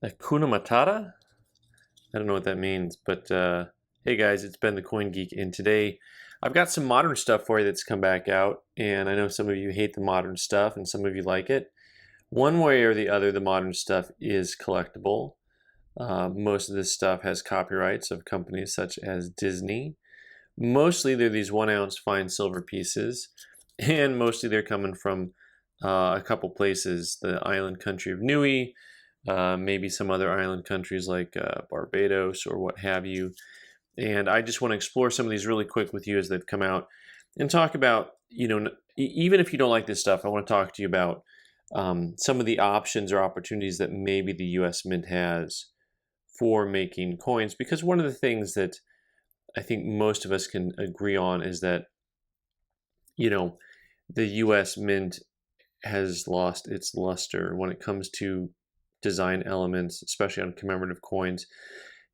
Hakuna Matata? I don't know what that means, but hey guys, it's Ben the Coin Geek, and today I've got some modern stuff for you that's come back out, and I know some of you hate the modern stuff and some of you like it. One way or the other, the modern stuff is collectible. Most of this stuff has copyrights of companies such as Disney. Mostly they're these 1 ounce fine silver pieces, and mostly they're coming from a couple places, the island country of Niue, maybe some other island countries like Barbados or what have you. And I just want to explore some of these really quick with you as they've come out and talk about, even if you don't like this stuff, I want to talk to you about some of the options or opportunities that maybe the US Mint has for making coins. Because one of the things that I think most of us can agree on is that, the US Mint has lost its luster when it comes to design elements, especially on commemorative coins.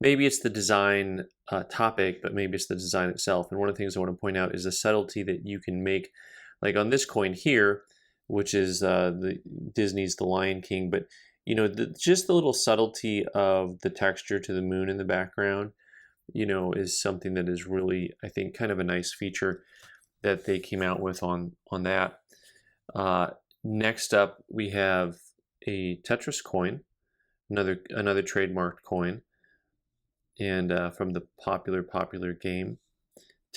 Maybe it's the design topic, but maybe it's the design itself. And one of the things I want to point out is the subtlety that you can make, like on this coin here, which is the Disney's The Lion King. But just the little subtlety of the texture to the moon in the background, is something that is really, I think, kind of a nice feature that they came out with on that. Next up, we have a Tetris coin, another trademarked coin, and from the popular game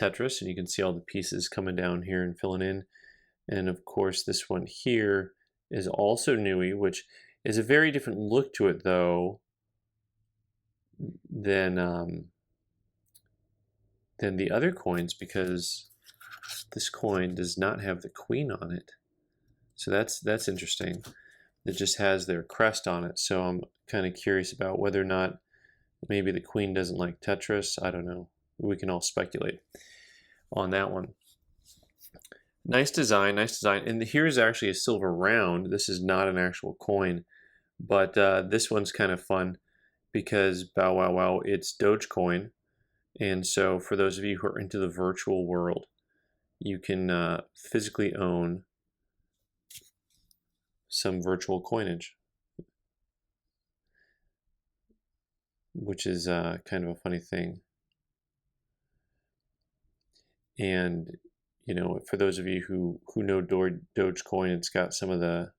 Tetris, and you can see all the pieces coming down here and filling in. And of course, this one here is also Niue, which is a very different look to it, though, than the other coins, because this coin does not have the queen on it. So that's interesting. It just has their crest on it. So I'm kind of curious about whether or not maybe the queen doesn't like Tetris. I don't know. We can all speculate on that one. Nice design, nice design. And here's actually a silver round. This is not an actual coin, but this one's kind of fun because bow wow wow, it's Dogecoin. And so for those of you who are into the virtual world, you can physically own some virtual coinage, which is kind of a funny thing. And for those of you who know Dogecoin, it's got some of the,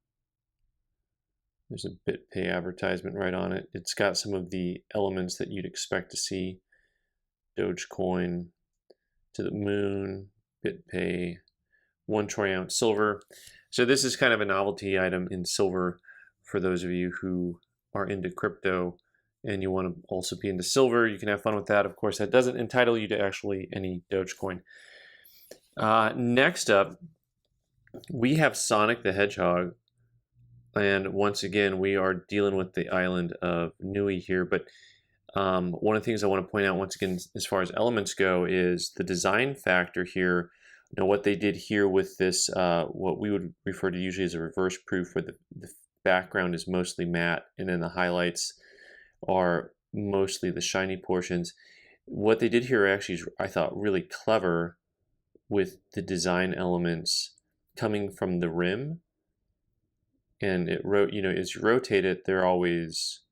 there's a BitPay advertisement right on it. It's got some of the elements that you'd expect to see. Dogecoin to the moon, BitPay, 1 troy ounce silver. So this is kind of a novelty item in silver for those of you who are into crypto and you want to also be into silver. You can have fun with that. Of course, that doesn't entitle you to actually any Dogecoin. Next up, we have Sonic the Hedgehog. And once again, we are dealing with the island of Niue here. But one of the things I want to point out once again, as far as elements go, is the design factor here. What they did here with this, what we would refer to usually as a reverse proof, where the background is mostly matte and then the highlights are mostly the shiny portions. What they did here actually is, I thought, really clever with the design elements coming from the rim. And as you rotate it, they're always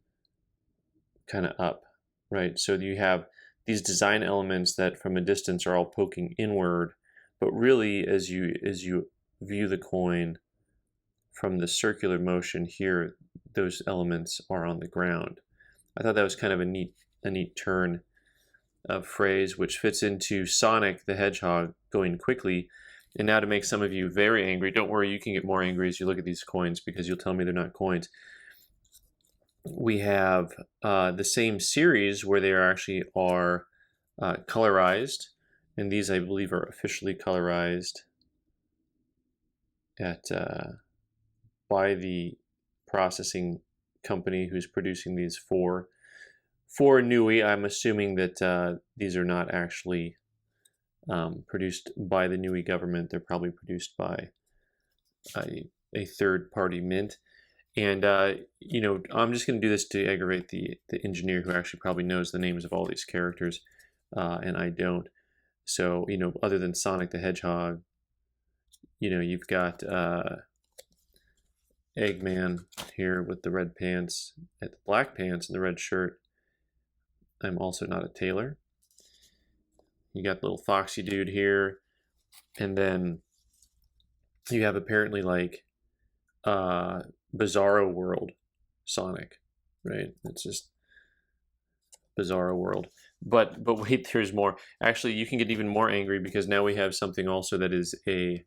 kind of up, right? So you have these design elements that from a distance are all poking inward, but really as you view the coin from the circular motion here, those elements are on the ground. I thought that was kind of a neat turn of phrase, which fits into Sonic the Hedgehog going quickly. And now to make some of you very angry, don't worry, you can get more angry as you look at these coins because you'll tell me they're not coins. We have the same series where they actually are colorized, and these I believe are officially colorized at by the processing company who's producing these for Niue. I'm assuming that these are not actually produced by the Niue government. They're probably produced by a third-party mint. And I'm just going to do this to aggravate the engineer who actually probably knows the names of all these characters, and I don't. So other than Sonic the Hedgehog, you've got Eggman here with the red pants, and the black pants and the red shirt. I'm also not a tailor. You got the little foxy dude here, and then you have apparently like Bizarro World Sonic, right? It's just Bizarro World. But wait, there's more. Actually, you can get even more angry because now we have something also that is a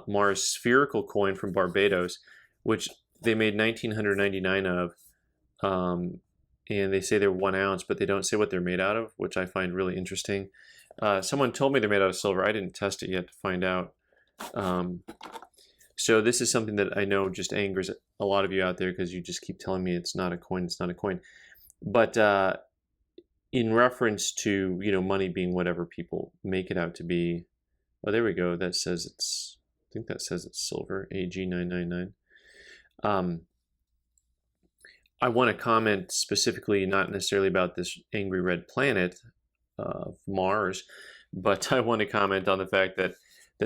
Mars Spherical coin from Barbados, which they made 1999 of, and they say they're 1 ounce, but they don't say what they're made out of, which I find really interesting. Someone told me they're made out of silver. I didn't test it yet to find out. So this is something that I know just angers a lot of you out there because you just keep telling me it's not a coin, it's not a coin. But in reference to, you know, money being whatever people make it out to be, oh, there we go. That says it's, I think that says it's silver, AG999. I want to comment specifically, not necessarily about this angry red planet of Mars, but I want to comment on the fact that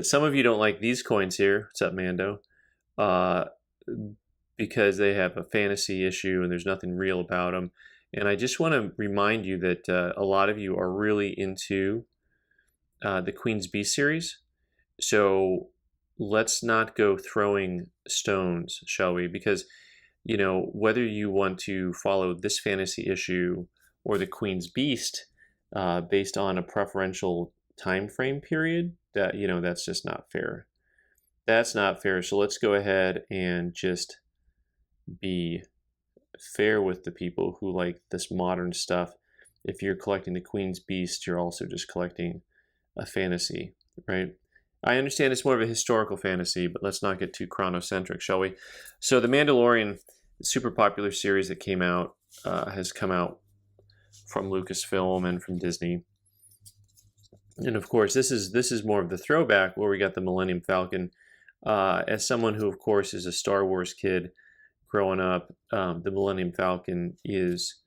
some of you don't like these coins here. What's up, Mando? Because they have a fantasy issue and there's nothing real about them. And I just want to remind you that a lot of you are really into the Queen's Beast series. So let's not go throwing stones, shall we? Because, you know, whether you want to follow this fantasy issue or the Queen's Beast based on a preferential time frame period, that, you know, that's just not fair. That's not fair. So let's go ahead and just be fair with the people who like this modern stuff. If you're collecting the Queen's Beast, you're also just collecting a fantasy, right? I understand it's more of a historical fantasy, but let's not get too chronocentric, shall we? So the Mandalorian, super popular series that came out, has come out from Lucasfilm and from Disney. And of course, this is more of the throwback where we got the Millennium Falcon. As someone who, of course, is a Star Wars kid growing up, the Millennium Falcon is,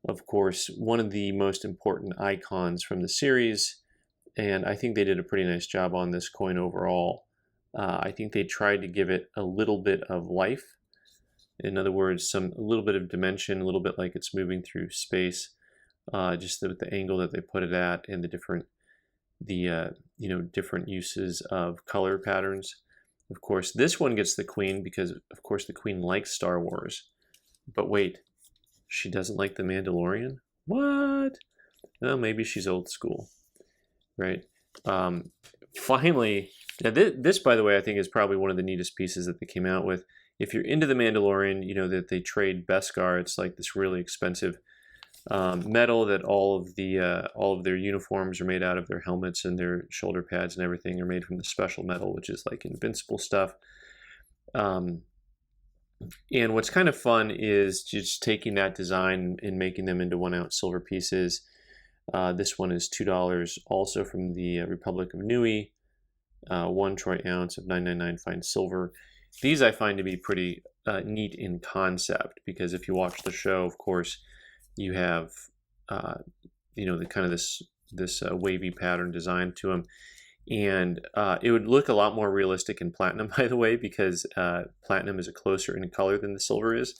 of course, one of the most important icons from the series. And I think they did a pretty nice job on this coin overall. I think they tried to give it a little bit of life. In other words, a little bit of dimension, a little bit like it's moving through space. Just the angle that they put it at and the different different uses of color patterns. Of course, this one gets the Queen because, of course, the Queen likes Star Wars. But wait, she doesn't like the Mandalorian? What? Well, maybe she's old school, right? Finally, now this, by the way, I think is probably one of the neatest pieces that they came out with. If you're into the Mandalorian, you know that they trade Beskar. It's like this really expensive metal that all of their uniforms are made out of. Their helmets and their shoulder pads and everything are made from the special metal, which is like invincible stuff. And what's kind of fun is just taking that design and making them into 1 ounce silver pieces. This one is $2, also from the Republic of Nui, 1 troy ounce of 999 fine silver. These I find to be pretty neat in concept because if you watch the show, of course, you have, the kind of this wavy pattern design to them. And it would look a lot more realistic in platinum, by the way, because platinum is closer in color than the silver is.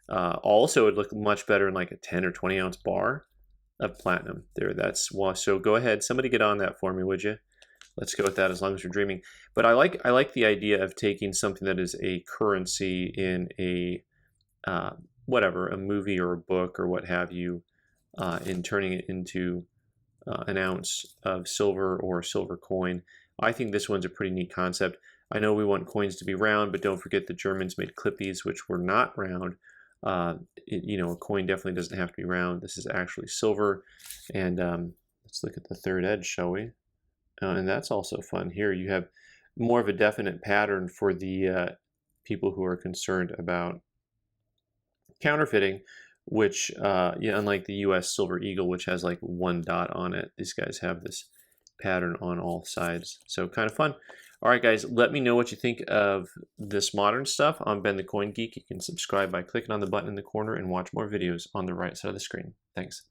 Also, it would look much better in like a 10 or 20 ounce bar of platinum there. So go ahead, somebody get on that for me, would you? Let's go with that as long as you're dreaming. But I like the idea of taking something that is a currency in a a movie or a book or what have you, and turning it into an ounce of silver or a silver coin. I think this one's a pretty neat concept. I know we want coins to be round, but don't forget the Germans made clippies, which were not round. A coin definitely doesn't have to be round. This is actually silver. And let's look at the third edge, shall we? And that's also fun. Here you have more of a definite pattern for the people who are concerned about counterfeiting, which, unlike the U.S. Silver Eagle, which has like 1 dot on it, these guys have this pattern on all sides. So kind of fun. All right, guys, let me know what you think of this modern stuff. I'm Ben the Coin Geek. You can subscribe by clicking on the button in the corner and watch more videos on the right side of the screen. Thanks.